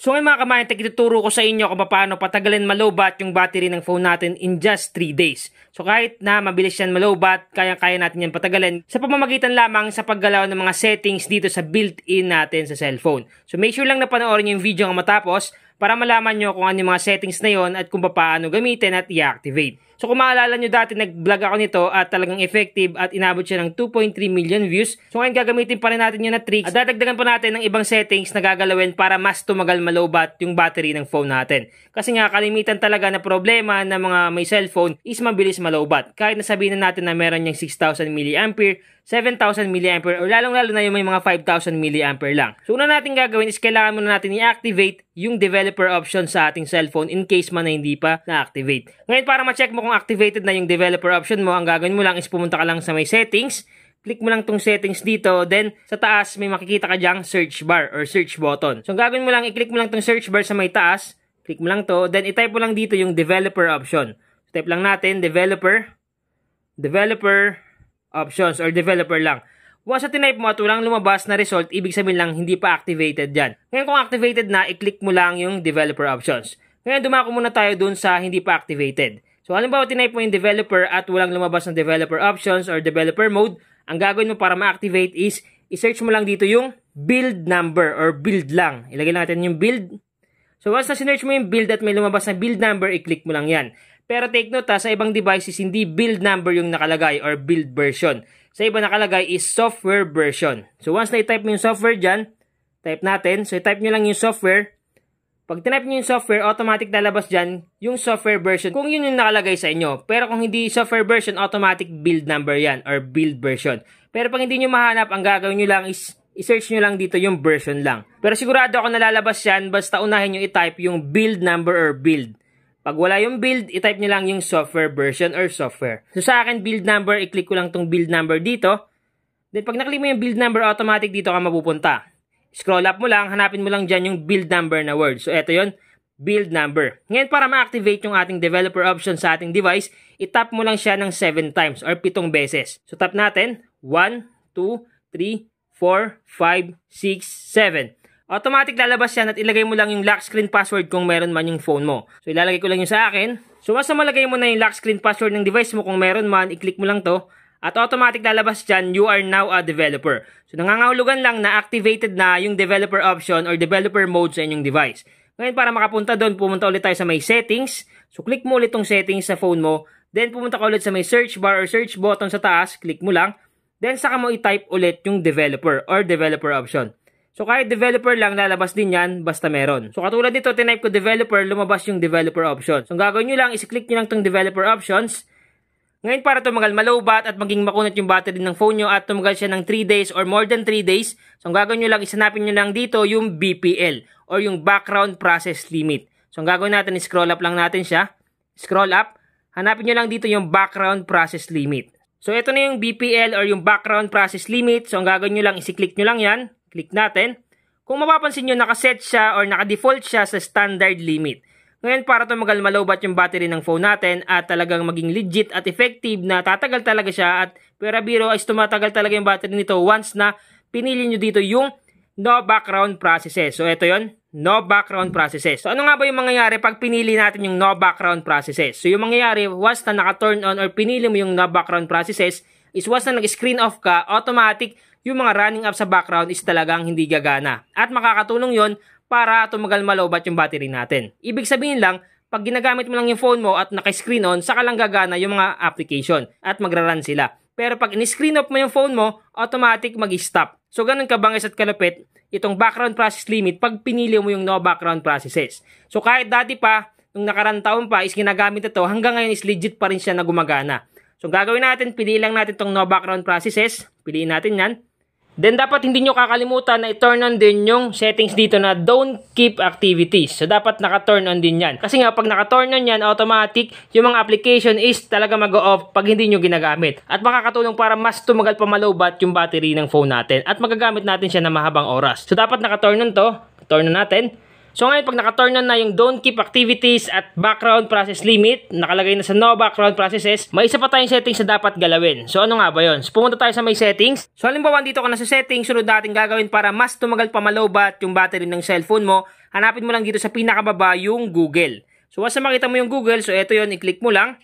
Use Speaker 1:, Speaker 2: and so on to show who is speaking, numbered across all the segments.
Speaker 1: So ngayon mga kamayantek, ituturo ko sa inyo kung paano patagalin malobat yung battery ng phone natin in just 3 days. So kahit na mabilis yan malobat, kaya natin yan patagalin sa pamamagitan lamang sa paggalaw ng mga settings dito sa built-in natin sa cellphone. So make sure lang na panoorin yung video ng matapos para malaman nyo kung ano yung mga settings na yon at kung paano gamitin at i-activate. So kung maalala nyo dati nag-vlog ako nito at talagang effective at inabot siya ng 2.3 million views. So ngayon gagamitin pa rin natin yun na tricks at dadagdagan pa natin ng ibang settings na gagalawin para mas tumagal malobat yung battery ng phone natin. Kasi nga kalimitan talaga na problema ng mga may cellphone is mabilis malobat. Kahit nasabihin na natin na meron niyang 6,000 mAh, 7,000 mAh o lalong-lalo na yung may mga 5,000 mAh lang. So una natin gagawin is kailangan muna natin i-activate yung developer option sa ating cellphone in case man na hindi pa na-activate. Ngayon para ma-check mo kung activated na yung developer option mo, ang gagawin mo lang is pumunta ka lang sa may settings, click mo lang tong settings dito, then sa taas may makikita ka dyang search bar or search button. So ang gagawin mo lang, i-click mo lang tong search bar sa may taas, click mo lang to, then i-type mo lang dito yung developer option. So, type lang natin developer options or developer lang. Once na tinype mo at walang lumabas na result, ibig sabihin lang hindi pa activated yan. Ngayon kung activated na, i-click mo lang yung developer options. Ngayon dumako muna tayo dun sa hindi pa activated. So halimbawa tinype mo yung developer at walang lumabas na developer options or developer mode, ang gagawin mo para ma-activate is i-search mo lang dito yung build number or build lang. Ilagay lang natin yung build. So once na sinearch mo yung build at may lumabas na build number, i-click mo lang yan. Pero take note sa ibang devices hindi build number yung nakalagay or build version. Sa iba nakalagay is software version. So once na i-type mo yung software dyan, type natin. So i-type nyo lang yung software. Pag tinype nyo yung software, automatic lalabas dyan yung software version kung yun yung nakalagay sa inyo. Pero kung hindi software version, automatic build number yan or build version. Pero pag hindi nyo mahanap, ang gagawin nyo lang is i-search nyo lang dito yung version lang. Pero sigurado ako nalalabas yan basta unahin nyo i-type yung build number or build. Pag wala yung build, i-type nyo lang yung software version or software. So sa akin, build number, i-click ko lang tong build number dito. Then pag naklik mo yung build number, automatic dito ka mapupunta. Scroll up mo lang, hanapin mo lang dyan yung build number na word. So eto yon, build number. Ngayon para ma-activate yung ating developer option sa ating device, i-tap mo lang siya ng 7 times or 7 beses. So tap natin, 1, 2, 3, 4, 5, 6, 7. Automatic lalabas yan at ilagay mo lang yung lock screen password kung meron man yung phone mo. So ilalagay ko lang yung sa akin. So once na malagay mo na yung lock screen password ng device mo kung meron man, i-click mo lang to. At automatic lalabas dyan, you are now a developer. So nangangahulugan lang na activated na yung developer option or developer mode sa inyong device. Ngayon para makapunta doon, pumunta ulit tayo sa may settings. So click mo ulit tong settings sa phone mo. Then pumunta ka ulit sa may search bar or search button sa taas. Click mo lang. Then saka mo i-type ulit yung developer or developer option. So kahit developer lang, lalabas din yan basta meron. So katulad dito, tinype ko developer, lumabas yung developer option. So ang gagawin nyo lang is i-click nyo lang tong developer options. Ngayon para tumagal malobat at maging makunat yung battery ng phone nyo at tumagal siya ng 3 days or more than 3 days, so ang gagawin nyo lang, isanapin nyo lang dito yung BPL or yung background process limit. So ang gagawin natin, scroll up lang natin siya. Scroll up, hanapin nyo lang dito yung background process limit. So ito na yung BPL or yung background process limit. So ang gagawin nyo lang, isi-click nyo lang yan. Click natin. Kung mapapansin nyo, nakaset siya or naka-default siya sa standard limit. Ngayon para tumagal malobat yung battery ng phone natin at talagang maging legit at effective na tatagal talaga siya at pera biro is tumatagal talaga yung battery nito once na pinili nyo dito yung no background processes. So ito yon, no background processes. So ano nga ba yung mangyayari pag pinili natin yung no background processes? So yung mangyayari once na naka-turn on or pinili mo yung no background processes is once na nag-screen off ka, automatic yung mga running app sa background is talagang hindi gagana. At makakatulong yon para tumagal malobat yung battery natin. Ibig sabihin lang, pag ginagamit mo lang yung phone mo at naka-screen on, saka lang gagana yung mga application at magra-run sila. Pero pag in-screen off mo yung phone mo, automatic mag-stop. So ganun kabangis at kalupit itong background process limit pag pinili mo yung no background processes. So kahit dati pa, nung nakarang taon pa is ginagamit ito, hanggang ngayon is legit pa rin siya na gumagana. So gagawin natin, piliin lang natin itong no background processes. Piliin natin yan. Then dapat hindi nyo kakalimutan na i-turn on din yung settings dito na don't keep activities. So dapat naka-turn on din yan. Kasi nga pag naka-turn on yan, automatic yung mga application is talaga mag-off pag hindi nyo ginagamit. At makakatulong para mas tumagal pa malobat yung battery ng phone natin. At magagamit natin siya na mahabang oras. So dapat naka-turn on to. Turn on natin. So ngayon pag naka-turn on na yung don't keep activities at background process limit, nakalagay na sa no background processes, may isa pa tayong settings na dapat galawin. So ano nga ba yun? So pumunta tayo sa may settings. So halimbawa dito ka na sa settings, sunod natin gagawin para mas tumagal pa malobat yung battery ng cellphone mo. hanapin mo lang dito sa pinakababa yung Google. So once na makita mo yung Google, so ito yon, i-click mo lang.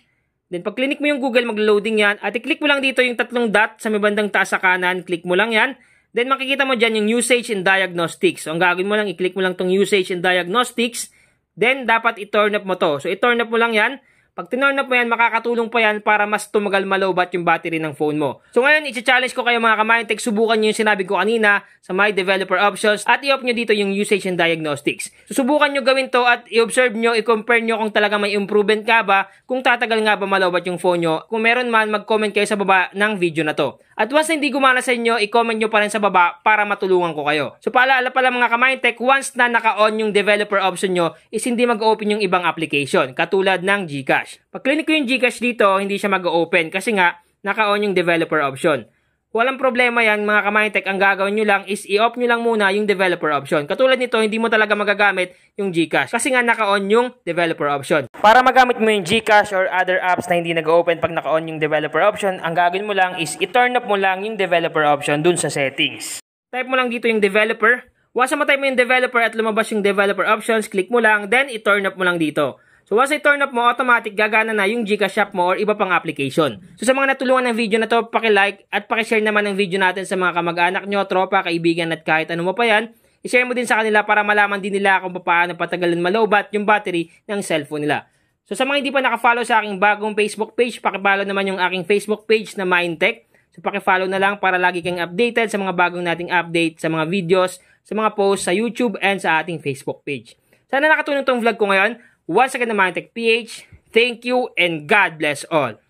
Speaker 1: Then pag click mo yung Google, mag-loading yan. At i-click mo lang dito yung tatlong dot sa may bandang taas sa kanan. Click mo lang yan. Then makikita mo dyan yung usage and diagnostics. So ang gagawin mo lang, i-click mo lang tong usage and diagnostics. Then dapat i-turn up mo to. So i-turn up mo lang yan. Pag tinurn up mo yan, makakatulong pa yan para mas tumagal malobat yung battery ng phone mo. So ngayon, i-challenge ko kayo mga ka-Mindtech, subukan nyo yung sinabi ko kanina sa My Developer Options at i-off nyo dito yung Usage and Diagnostics. So subukan nyo gawin to at i-observe nyo, i-compare nyo kung talaga may improvement ka ba, kung tatagal nga ba malobat yung phone nyo. Kung meron man, mag-comment kayo sa baba ng video na to. At once na hindi gumana sa inyo, i-comment nyo pa rin sa baba para matulungan ko kayo. So paalala pala mga ka-Mindtech, once na naka-on yung developer option nyo, is hindi mag-open yung ibang application, katulad ng GCash. Pag click ko yung GCash dito, hindi siya mag-open kasi nga, naka-on yung developer option. Walang problema yan mga ka-Mindtech, ang gagawin nyo lang is i-off nyo lang muna yung developer option. Katulad nito, hindi mo talaga magagamit yung GCash kasi nga naka-on yung developer option. Para magamit mo yung GCash or other apps na hindi nag-open pag naka-on yung developer option, ang gagawin mo lang is i-turn up mo lang yung developer option dun sa settings. Type mo lang dito yung developer. Once na type mo yung developer at lumabas yung developer options, click mo lang, then i-turn up mo lang dito. So once i-turn up mo, automatic gagana na yung GCash shop mo or iba pang application. So sa mga natulungan ng video na to, paki-like at paki-share naman ng video natin sa mga kamag-anak nyo, tropa, kaibigan at kahit ano mo pa yan. I-share mo din sa kanila para malaman din nila kung paano patagalan malobat yung battery ng cellphone nila. So sa mga hindi pa naka-follow sa aking bagong Facebook page, paki-follow naman yung aking Facebook page na Mindtech. So paki-follow na lang para lagi kang updated sa mga bagong nating update, sa mga videos, sa mga posts sa YouTube and sa ating Facebook page. Sana nakatulong tong vlog ko ngayon. Once again, Mindtech PH, thank you and God bless all.